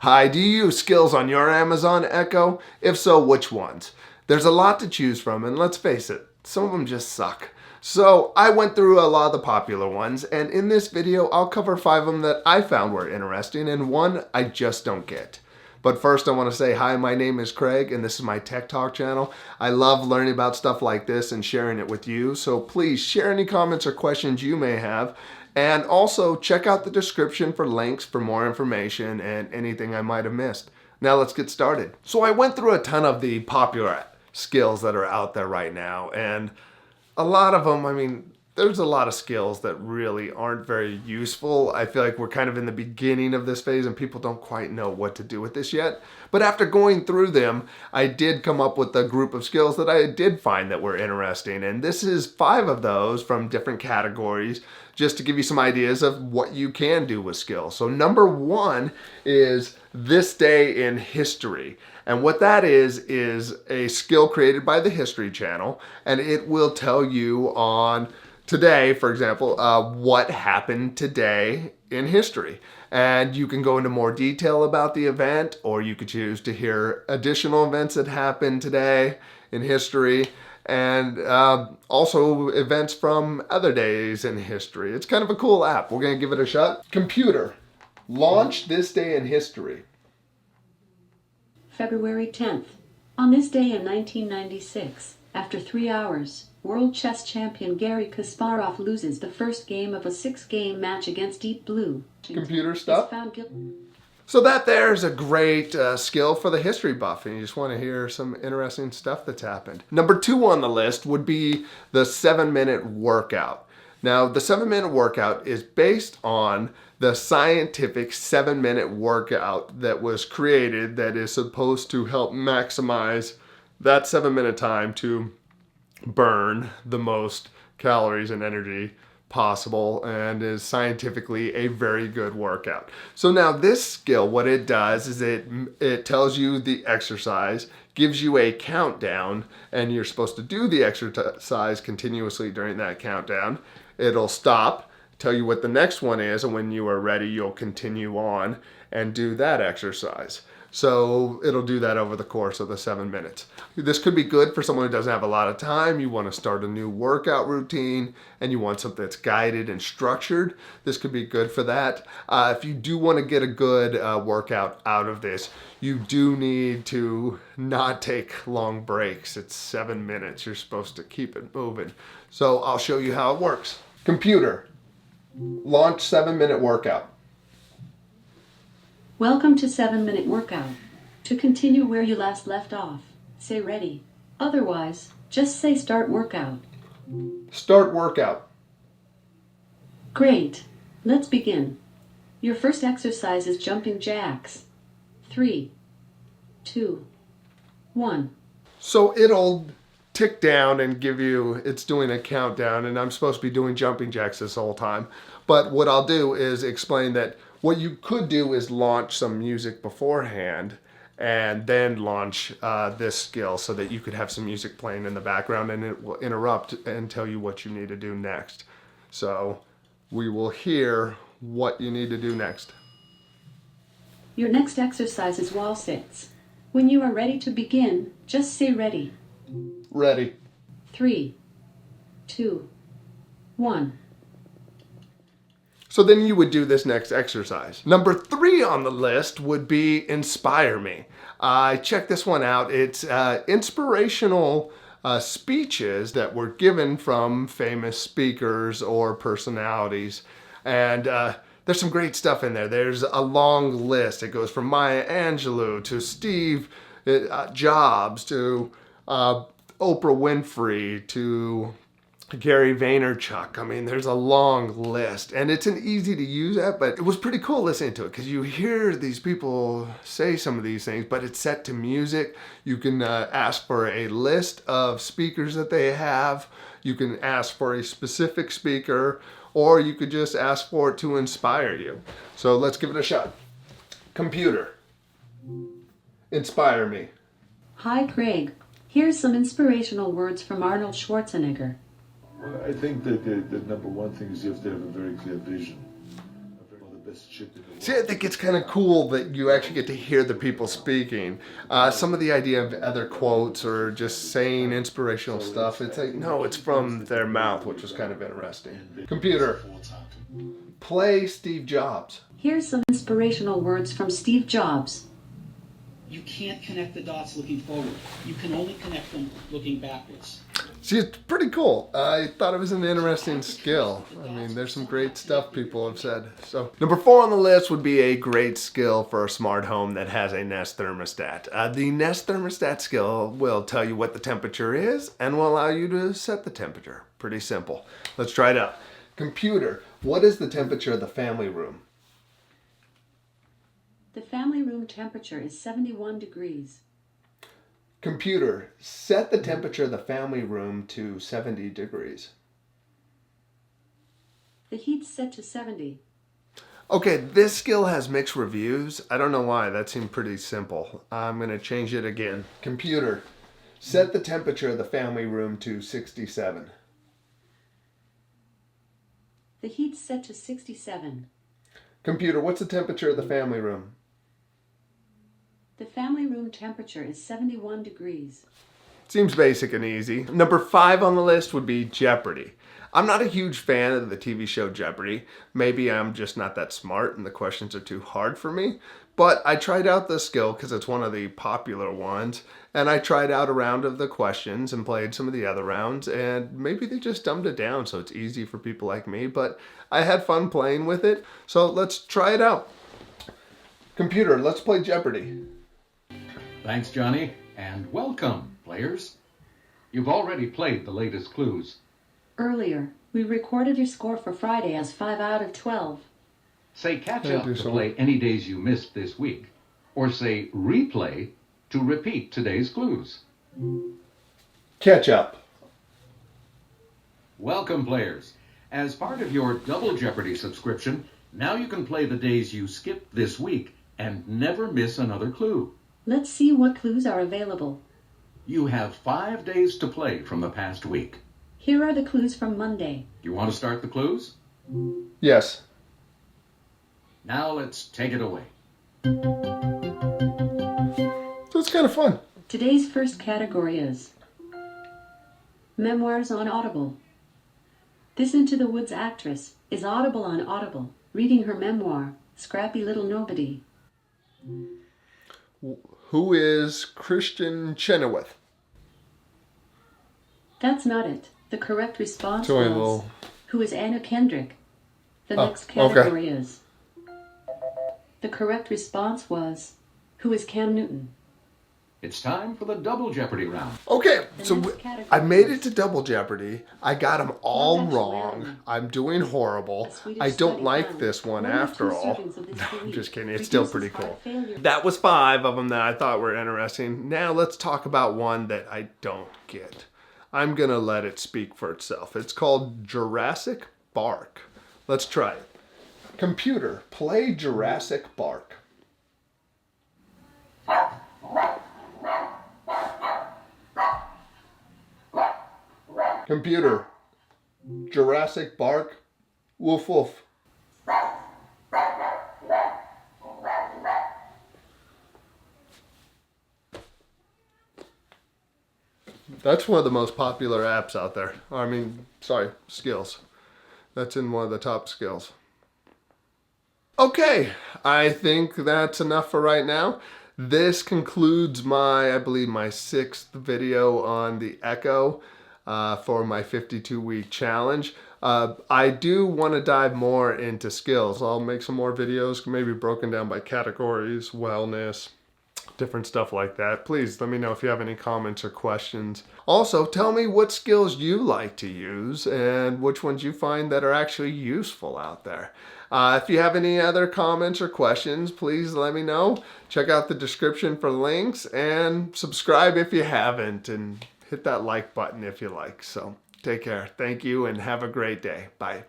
Hi, do you use skills on your Amazon Echo? If so, which ones? There's a lot to choose from, and let's face it, some of them just suck. So I went through a lot of the popular ones, and in this video, I'll cover 5 of them that I found were interesting, and 1 I just don't get. But first I want to say hi, my name is Craig, and this is my Tech Talk channel. I love learning about stuff like this and sharing it with you, so please share any comments or questions you may have. And also check out the description for links for more information and anything I might have missed. Now let's get started. So I went through a ton of the popular skills that are out there right now, and a lot of them, I mean, there's a lot of skills that really aren't very useful. I feel like we're kind of in the beginning of this phase and people don't quite know what to do with this yet. But after going through them, I did come up with a group of skills that I did find that were interesting. And this is 5 of those from different categories, just to give you some ideas of what you can do with skills. So number 1 is this day in history. And what that is a skill created by the History Channel, and it will tell you on today, for example, what happened today in history. And you can go into more detail about the event, or you could choose to hear additional events that happened today in history, and also events from other days in history. It's kind of a cool app. We're gonna give it a shot. Computer, launch this day in history. February 10th. On this day in 1996, after 3 hours, world chess champion Garry Kasparov loses the first game of a 6-game match against Deep Blue. Computer stuff. So that there's a great skill for the history buff, and you just want to hear some interesting stuff that's happened. Number 2 on the list would be the 7-minute workout. Now, the 7-minute workout is based on the scientific 7-minute workout that was created that is supposed to help maximize that 7-minute time to burn the most calories and energy possible, and is scientifically a very good workout. So now this skill, what it does is it tells you the exercise, gives you a countdown, and you're supposed to do the exercise continuously during that countdown. It'll stop, tell you what the next one is, and when you are ready, you'll continue on and do that exercise. So it'll do that over the course of the 7 minutes. This could be good for someone who doesn't have a lot of time. You want to start a new workout routine and you want something that's guided and structured. This could be good for that. If you do want to get a good workout out of this, you do need to not take long breaks. It's 7 minutes. You're supposed to keep it moving. So I'll show you how it works. Computer, launch 7-minute workout. Welcome to 7-minute workout. To continue where you last left off, say ready. Otherwise, just say start workout. Start workout. Great. Let's begin. Your first exercise is jumping jacks. 3, 2, 1. So it'll tick down and give you, it's doing a countdown, and I'm supposed to be doing jumping jacks this whole time. But what I'll do is explain that what you could do is launch some music beforehand and then launch this skill so that you could have some music playing in the background and it will interrupt and tell you what you need to do next. So we will hear what you need to do next. Your next exercise is wall sits. When you are ready to begin, just say ready. Ready. 3, 2, 1. So then you would do this next exercise. Number 3 on the list would be inspire me. I checked this one out. It's inspirational speeches that were given from famous speakers or personalities. And there's some great stuff in there. There's a long list. It goes from Maya Angelou to Steve Jobs to Oprah Winfrey to Gary Vaynerchuk. I mean, there's a long list, and it's an easy to use app, but it was pretty cool listening to it because you hear these people say some of these things, but it's set to music. You can ask for a list of speakers that they have. You can ask for a specific speaker, or you could just ask for it to inspire you. So let's give it a shot. Computer, inspire me. Hi, Craig. Here's some inspirational words from Arnold Schwarzenegger. Well, I think that the number one thing is you have to have a very clear vision. The See, I think it's kind of cool that you actually get to hear the people speaking. Some of the idea of other quotes or just saying inspirational stuff, it's like, no, it's from their mouth, which was kind of interesting. Computer, play Steve Jobs. Here's some inspirational words from Steve Jobs. You can't connect the dots looking forward. You can only connect them looking backwards. See, it's pretty cool. I thought it was an interesting skill. I mean, there's some great stuff people have said. So, number 4 on the list would be a great skill for a smart home that has a Nest thermostat. The Nest thermostat skill will tell you what the temperature is and will allow you to set the temperature. Pretty simple. Let's try it out. Computer, what is the temperature of the family room? The family room temperature is 71 degrees. Computer, set the temperature of the family room to 70 degrees. The heat's set to 70. Okay, this skill has mixed reviews. I don't know why. That seemed pretty simple. I'm going to change it again. Computer, set the temperature of the family room to 67. The heat's set to 67. Computer, what's the temperature of the family room? The family room temperature is 71 degrees. Seems basic and easy. Number 5 on the list would be Jeopardy. I'm not a huge fan of the TV show Jeopardy. Maybe I'm just not that smart and the questions are too hard for me. But I tried out this skill because it's one of the popular ones. And I tried out a round of the questions and played some of the other rounds. And maybe they just dumbed it down so it's easy for people like me. But I had fun playing with it. So let's try it out. Computer, let's play Jeopardy. Thanks, Johnny, and welcome, players. You've already played the latest clues. Earlier, we recorded your score for Friday as 5 out of 12. Say catch up to play any days you missed this week, or say replay to repeat today's clues. Catch up. Welcome, players. As part of your Double Jeopardy subscription, now you can play the days you skipped this week and never miss another clue. Let's see what clues are available. You have 5 days to play from the past week. Here are the clues from Monday. You want to start the clues? Yes. Now let's take it away. So it's kind of fun. Today's first category is Memoirs on Audible. This Into the Woods actress is audible on Audible, reading her memoir, Scrappy Little Nobody. Who is Christian Chenoweth? That's not it. The correct response Joey was, Lowell. Who is Anna Kendrick? The Oh, next category is, the correct response was, Who is Cam Newton? It's time for the Double Jeopardy round. Okay, The so next category I made is- it to Double Jeopardy. I got them all Love wrong. actuality. I'm doing horrible. A Swedish I don't study like found this one 1 or 2 after all. servings of this No, I'm food just kidding. It's still reduces pretty heart cool. failure. That was 5 of them that I thought were interesting. Now let's talk about one that I don't get. I'm going to let it speak for itself. It's called Jurassic Park. Let's try it. Computer, play Jurassic Park. Computer, Jurassic Park, woof woof. That's one of the most popular apps out there. Skills. That's in one of the top skills. Okay, I think that's enough for right now. This concludes I believe my 6th video on the Echo for my 52-week challenge. I do want to dive more into skills. I'll make some more videos, maybe broken down by categories, wellness, different stuff like that. Please let me know if you have any comments or questions. Also, tell me what skills you like to use and which ones you find that are actually useful out there. If you have any other comments or questions, please let me know. Check out the description for links and subscribe if you haven't, and hit that like button if you like. So take care. Thank you and have a great day. Bye.